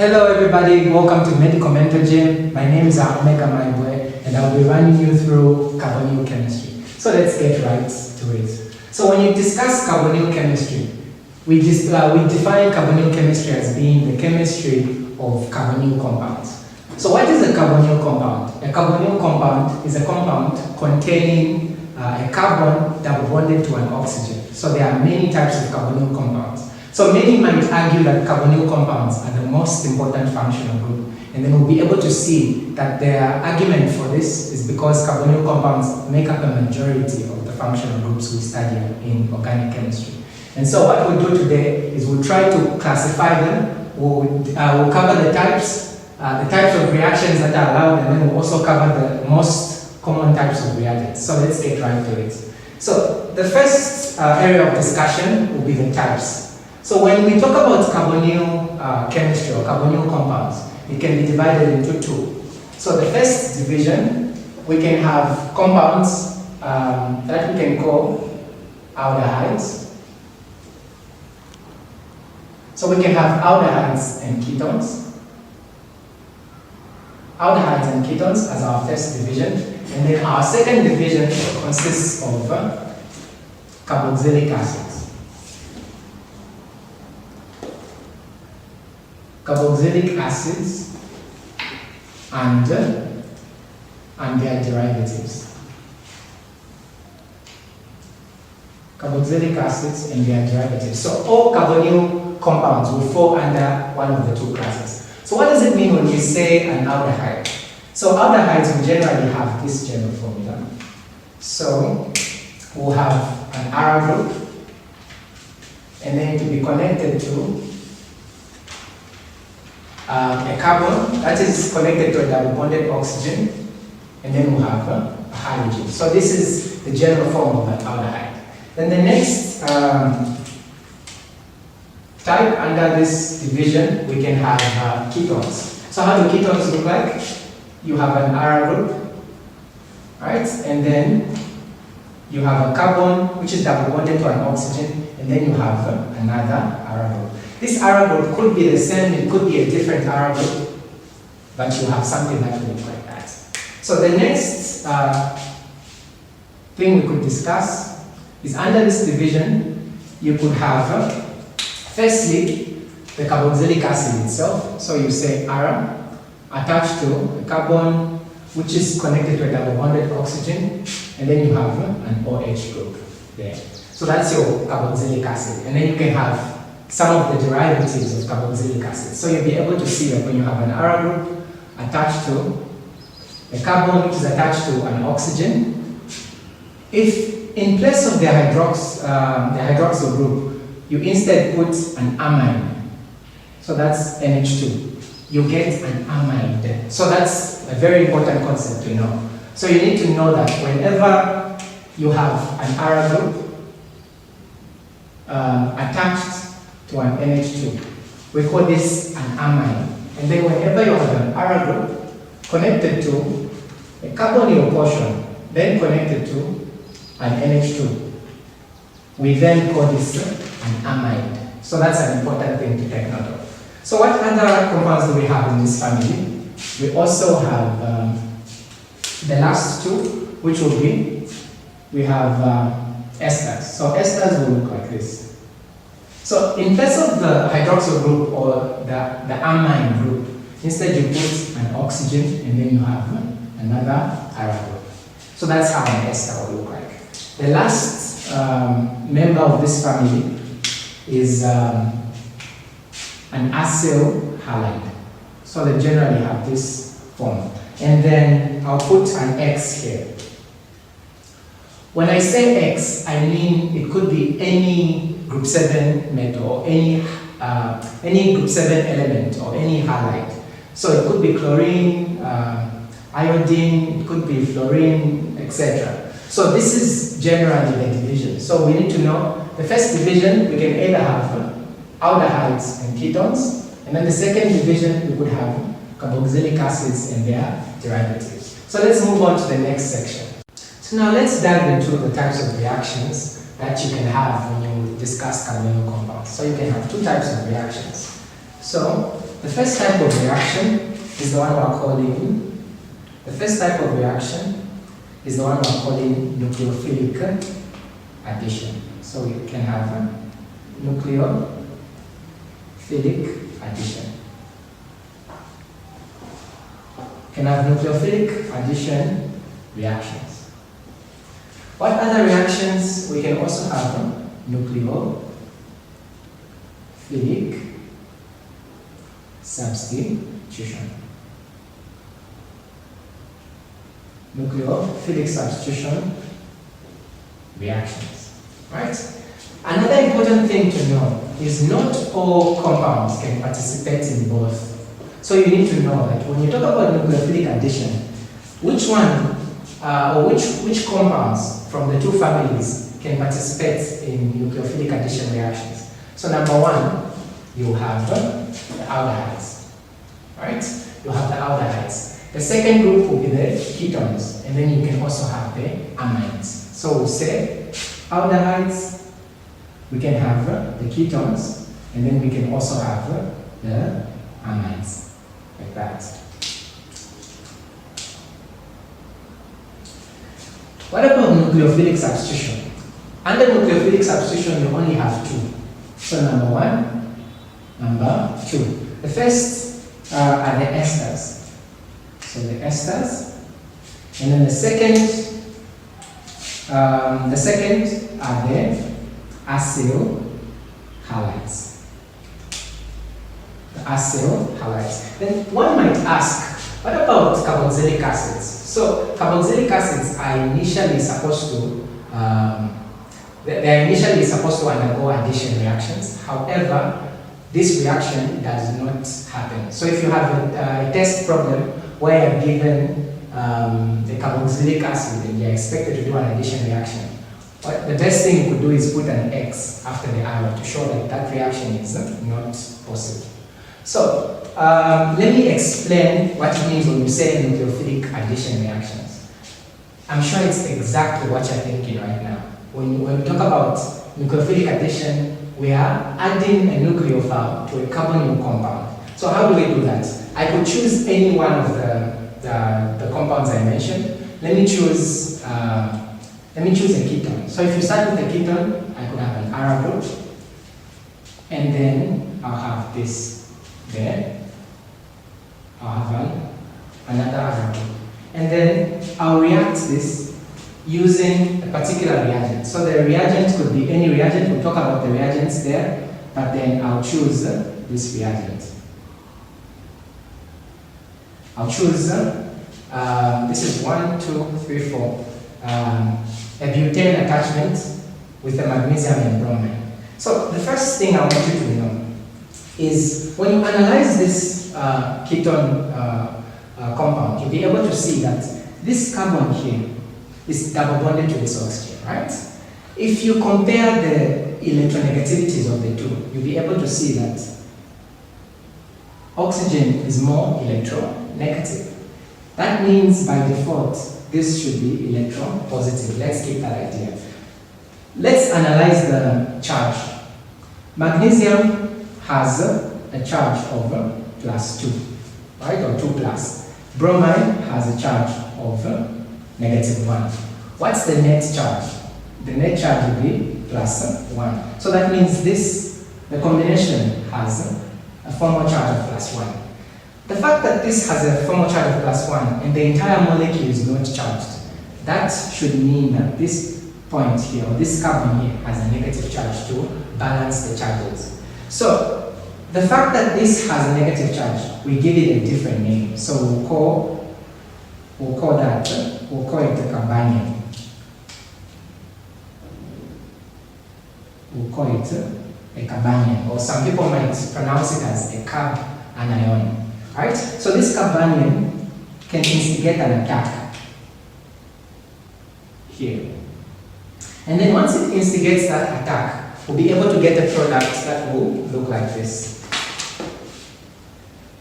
Hello everybody, welcome to Medical Mentor Gym. My name is Omega Maibwe and I'll be running you through carbonyl chemistry. So let's get right to it. So when you discuss carbonyl chemistry, we define carbonyl chemistry as being the chemistry of carbonyl compounds. So what is a carbonyl compound? A carbonyl compound is a compound containing a carbon double bonded to an oxygen. So there are many types of carbonyl compounds. So many might argue that carbonyl compounds are the most important functional group, and then we'll be able to see that their argument for this is because carbonyl compounds make up a majority of the functional groups we study in organic chemistry. And so what we'll do today is we'll try to classify them, we'll cover the types of reactions that are allowed, and then we'll also cover the most common types of reagents. So let's get right to it. So the first area of discussion will be the types. So when we talk about carbonyl chemistry or carbonyl compounds, it can be divided into two. So the first division, we can have compounds that we can call aldehydes. So we can have aldehydes and ketones. Aldehydes and ketones as our first division. And then our second division consists of carboxylic acids. Carboxylic acids and their derivatives. Carboxylic acids and their derivatives. So all carbonyl compounds will fall under one of the two classes. So what does it mean when we say an aldehyde? So aldehydes will generally have this general formula. So we'll have an ara group, and then to be connected to a carbon that is connected to a double bonded oxygen, and then we'll have a hydrogen. So this is the general form of an aldehyde. Then the next type under this division, we can have ketones. So how do ketones look like? You have an ara group, right? And then you have a carbon which is double bonded to an oxygen, and then you have another ara group. This ara group could be the same, it could be a different ara group, but you have something that will look like that. So the next thing we could discuss is under this division, you could have, firstly, the carboxylic acid itself. So you say ara attached to a carbon which is connected to a double bonded oxygen, and then you have an OH group there. So that's your carboxylic acid, and then you can have some of the derivatives of carboxylic acid. So you'll be able to see that when you have an ara group attached to a carbon which is attached to an oxygen, if in place of the hydroxyl group, you instead put an amine, so that's NH2, you get an amide. So that's a very important concept to know. So you need to know that whenever you have an ara group attached to an NH2, we call this an amine. And then whenever you have an ara group connected to a carbonyl portion, then connected to an NH2, we then call this an amide. So that's an important thing to take note of. So what other compounds do we have in this family? We also have the last two, which will be, we have esters. So esters will look like this. So in place of the hydroxyl group or the amine group, instead you put an oxygen and then you have another ara group. So that's how an ester will look like. The last member of this family is an acyl halide. So they generally have this form. And then I'll put an X here. When I say X, I mean it could be any group 7 metal or any group 7 element or any halide. So it could be chlorine, iodine, it could be fluorine, etc. So this is generally the division. So we need to know the first division, we can either have aldehydes and ketones, and then the second division we could have carboxylic acids and their derivatives. So let's move on to the next section. So now let's dive into the types of reactions that you can have when you discuss carbonyl compounds. So you can have two types of reactions. So the first type of reaction is the one we're calling, nucleophilic addition. So you can have nucleophilic addition. Can have nucleophilic addition reactions. What other reactions? We can also have nucleophilic substitution. Nucleophilic substitution reactions. Right? Another important thing to know is not all compounds can participate in both. So you need to know that when you talk about nucleophilic addition, which one or which compounds from the two families can participate in nucleophilic addition reactions. So number one, you have the aldehydes, right? You have the aldehydes. The second group will be the ketones, and then you can also have the amides. So we'll say aldehydes, we can have the ketones, and then we can also have the amides, like that. What about nucleophilic substitution? Under nucleophilic substitution, you only have two. So number one, number two. The first are the esters. So the esters, and then the second are the acyl halides. The acyl halides. Then one might ask, what about carboxylic acids? So carboxylic acids are initially supposed to undergo addition reactions. However, this reaction does not happen. So if you have a test problem where you're given the carboxylic acid and you're expected to do an addition reaction, the best thing you could do is put an X after the arrow to show that that reaction is not possible. So let me explain what it means when you say nucleophilic addition reactions. I'm sure it's exactly what you're thinking right now. When we talk about nucleophilic addition, we are adding a nucleophile to a carbonyl compound. So how do we do that? I could choose any one of the compounds I mentioned. Let me choose a ketone. So if you start with a ketone, I could have an R group, and then I'll have this there. I'll have another R group, and then I'll react this using a particular reagent. So the reagent could be any reagent. We'll talk about the reagents there, but then I'll choose this reagent. I'll choose, this is 1, 2, 3, 4, a butane attachment with a magnesium and bromine. So the first thing I want you to know is when you analyze this ketone compound, you'll be able to see that this carbon here is double bonded to this oxygen, right? If you compare the electronegativities of the two, you'll be able to see that oxygen is more electronegative. That means by default, this should be electropositive. Let's keep that idea. Let's analyze the charge. Magnesium has a charge of +2, right, or 2+. Bromine has a charge of -1. What's the net charge? The net charge will be +1. So that means the combination has a formal charge of +1. The fact that this has a formal charge of +1 and the entire molecule is not charged, that should mean that this point here, or this carbon here, has a negative charge to balance the charges. So the fact that this has a negative charge, we give it a different name. So we'll call it a carbonyl. We'll call it a carbonyl, or some people might pronounce it as a carbanion. Right? So this carbanion can instigate an attack here. And then once it instigates that attack, we'll be able to get a product that will look like this.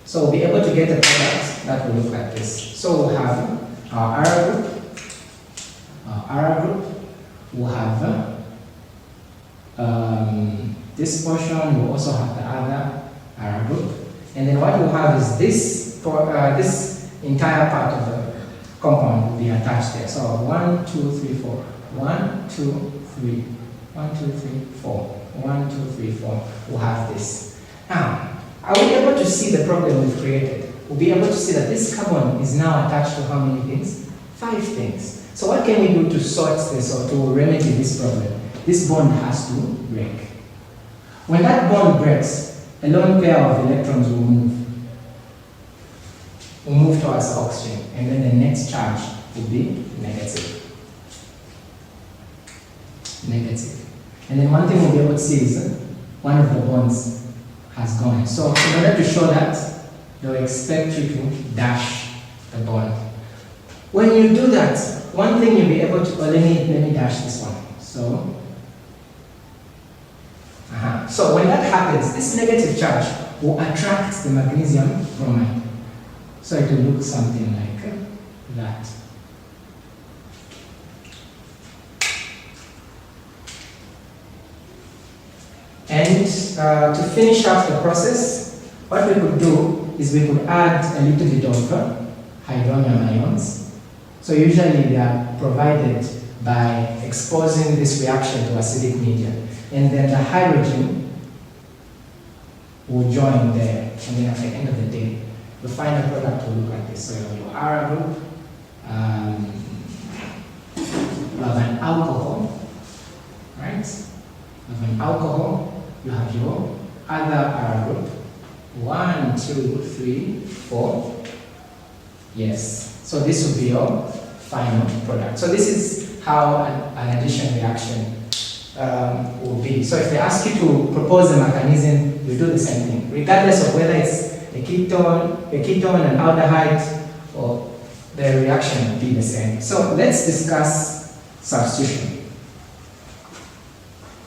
So we'll be able to get a product that will look like this. So we'll have our R group, we'll have this portion, we'll also have the other R group, And then what we'll have is this entire part of the compound will be attached there. So 1, 2, 3, 4. 1, 2, 3. 1, 2, 3, 4. 1, 2, 3, 4. We'll have this. Now, are we able to see the problem we've created? We'll be able to see that this carbon is now attached to how many things? 5 things. So what can we do to sort this or to remedy this problem? This bond has to break. When that bond breaks, a lone pair of electrons will move. Will move towards the oxygen, and then the next charge will be negative. Negative. And then one thing we'll be able to see is one of the bonds has gone. So in order to show that, they'll expect you to dash the bond. When you do that, one thing you'll be able to, let me dash this one. So when that happens, this negative charge will attract the magnesium bromide. So it will look something like that. And to finish off the process, what we could do is we could add a little bit of hydronium ions. So usually they are provided by exposing this reaction to acidic media. And then the hydrogen will join there. And then at the end of the day, the final product will look like this. So you have your Ara group, you have an alcohol, right? You have an alcohol, you have your other Ara group. 1, 2, 3, 4. Yes. So this will be your final product. So this is how an addition reaction will be. So if they ask you to propose a mechanism, you do the same thing, regardless of whether it's a ketone, an aldehyde, or the reaction will be the same. So let's discuss substitution.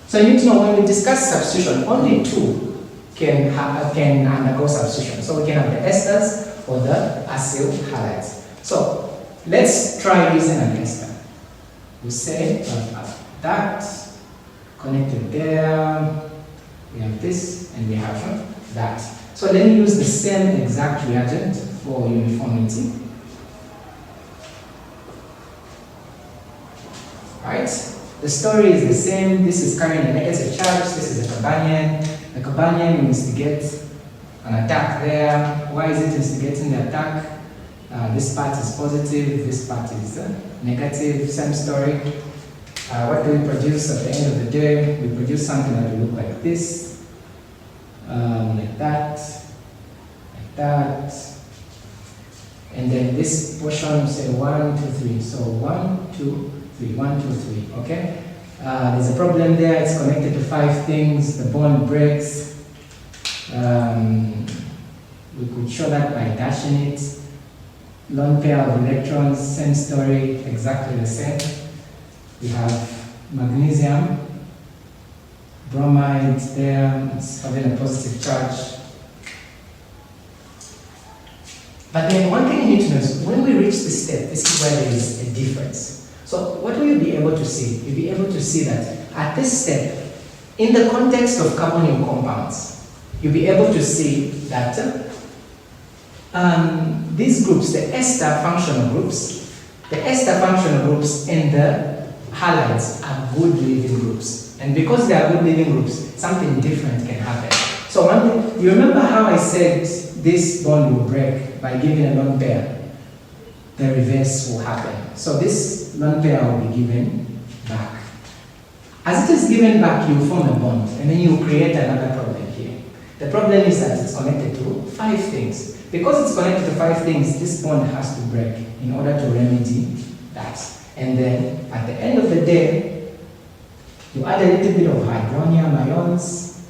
So you need to know when we discuss substitution, only 2 can undergo substitution. So we can have the esters or the acyl halides. So let's try using an ester. We say we have that connected there, we have this, and we have that. So let me use the same exact reagent for uniformity. Right? The story is the same. This is carrying a negative charge. This is a carbanion. The carbanion will instigate an attack there. Why is it instigating the attack? This part is positive, this part is negative. Same story. What do we produce at the end of the day? We produce something that will look like this, like that, and then this portion, say 1, 2, 3. So 1, 2, 3, 1, 2, 3. Okay. There's a problem there. It's connected to 5 things. The bond breaks. We could show that by dashing it. Lone pair of electrons, same story, exactly the same. We have magnesium, bromide there, it's having a positive charge. But then one thing you need to know is when we reach this step, this is where there is a difference. So what will you be able to see? You'll be able to see that at this step, in the context of carbonyl compounds, you'll be able to see that these groups, the ester functional groups and the halides are good living groups. And because they are good living groups, something different can happen. So one thing, you remember how I said this bond will break by giving a lone pair? The reverse will happen. So this lone pair will be given back. As it is given back, you form a bond, and then you create another problem here. The problem is that it's connected to 5 things. Because it's connected to 5 things, this bond has to break in order to remedy that. And then, at the end of the day, you add a little bit of hydronium ions.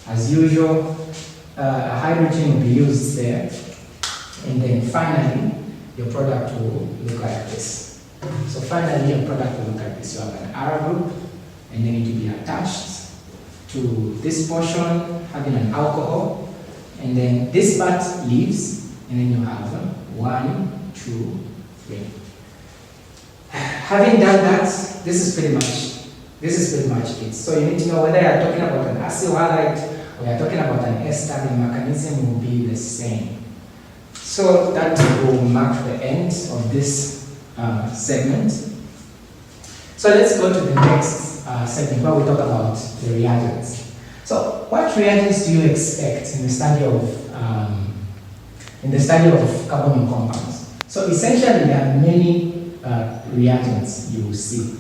As usual, a hydrogen will be used there. And then finally, your product will look like this. So finally, your product will look like this. You have an Ara group, and then it will be attached to this portion, having an alcohol. And then this part leaves, and then you have 1, 2, 3. Having done that, this is pretty much it. So you need to know whether you're talking about an acyl halide we are talking about an ester, the mechanism will be the same. So that will mark the end of this segment. So let's go to the next segment where we talk about the reagents. So what reagents do you expect in the study of carbonyl compounds? So essentially there are many reagents you will see.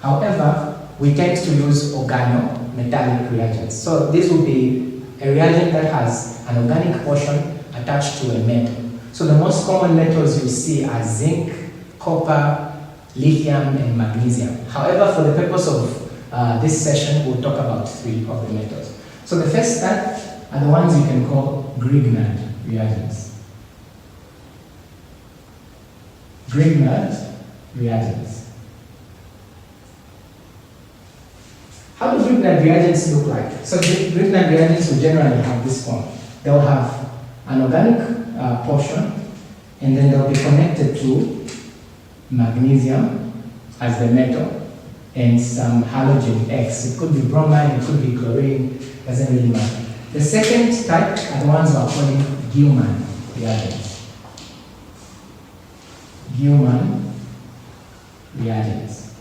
However, we tend to use organometallic reagents. So this will be a reagent that has an organic portion attached to a metal. So the most common metals you see are zinc, copper, lithium, and magnesium. However, for the purpose of this session, we'll talk about 3 of the metals. So the first type are the ones you can call Grignard reagents. Grignard reagents. How do Grignard reagents look like? So Grignard reagents will generally have this form. They'll have an organic portion, and then they'll be connected to magnesium as the metal and some halogen X. It could be bromine, it could be chlorine, doesn't really matter. The second type are the ones we're calling Gilman reagents. Gilman reagents.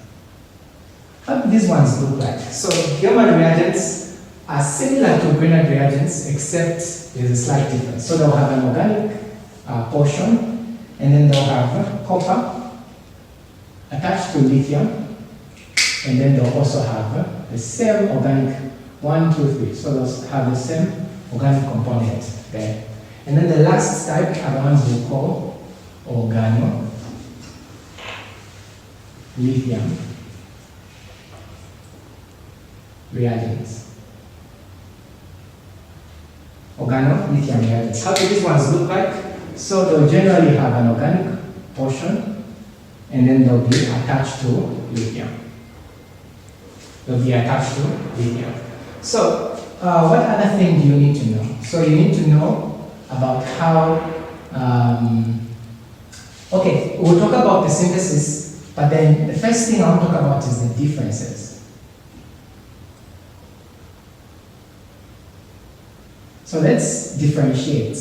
How do these ones look like? So Gilman reagents are similar to Grignard reagents, except there's a slight difference. So they'll have an organic portion, and then they'll have copper attached to lithium, and then they'll also have the same organic 1, 2, 3. So they'll have the same organic component there. And then the last type are the ones we call organo lithium reagents. Organo-lithium reagents. How do these ones look like? So they'll generally have an organic portion, and then they'll be attached to lithium. They'll be attached to lithium. So what other thing do you need to know? So you need to know about how, okay, we'll talk about the synthesis, but then the first thing I want to talk about is the differences. So let's differentiate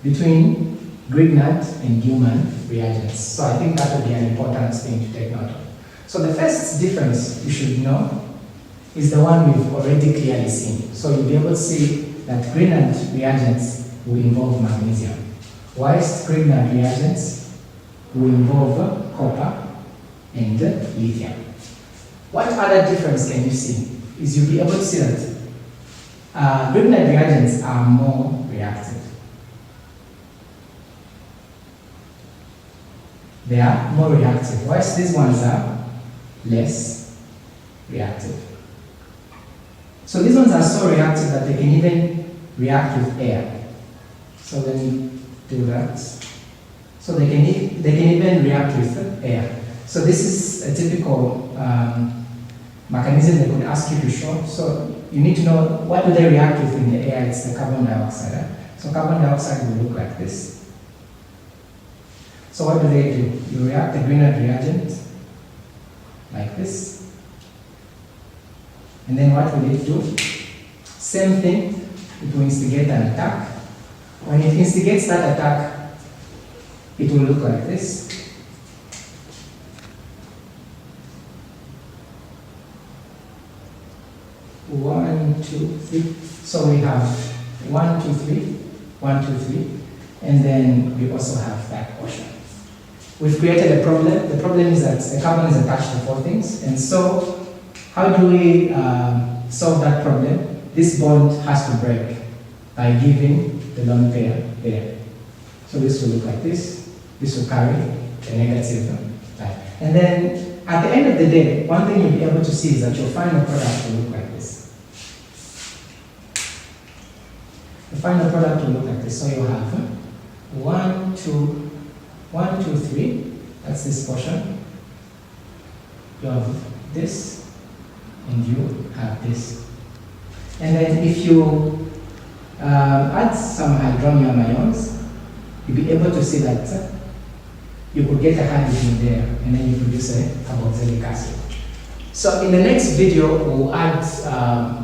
between Grignard and Gilman reagents. So I think that would be an important thing to take note of. So the first difference you should know is the one we've already clearly seen. So you'll be able to see that Grignard reagents will involve magnesium, whilst Grignard reagents will involve copper and lithium. What other difference can you see? Is you'll be able to see that Grignard reagents are more reactive. They are more reactive, whilst these ones are less reactive. So these ones are so reactive that they can even react with air. So let me do that. So they can even react with air. So this is a typical mechanism they could ask you to show. So you need to know what do they react with in the air. It's the carbon dioxide. So carbon dioxide will look like this. So what do? You react the Grignard reagent like this. And then what will it do? Same thing, it will instigate an attack. When it instigates that attack, it will look like this. One, two, three. So we have 1, 2, 3, 1, 2, 3, and then we also have that portion. We've created a problem. The problem is that the carbon is attached to 4 things, and so how do we solve that problem? This bond has to break by giving the lone pair there. So this will look like this. This will carry the negative type. And then at the end of the day, one thing you'll be able to see is that your final product will look like this. The final product will look like this. So you'll have 1, 2, 1, 2, 3. That's this portion. You have this, and you have this. And then if you add some hydronium ions, you'll be able to see that you could get a hydrogen there, and then you produce a carboxylic acid. So in the next video, we'll add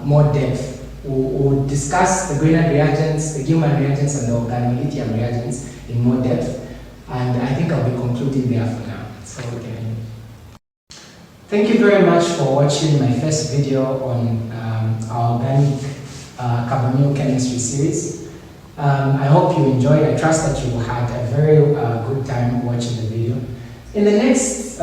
more depth we'll discuss the Grignard reagents, the Gilman reagents, and the organolithium reagents in more depth. And I think I'll be concluding there for now. So we can. Thank you very much for watching my first video on our organic carbonyl chemistry series. I hope you enjoyed. I trust that you had a very good time watching the video. In the next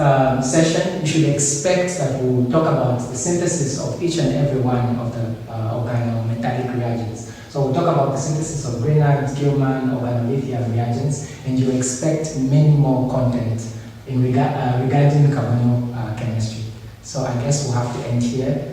session, you should expect that we'll talk about the synthesis of each and every one of the organometallic reagents. So we'll talk about the synthesis of Grignard, Gilman, organolithium reagents, and you expect many more content in regarding carbonyl chemistry. So I guess we'll have to end here.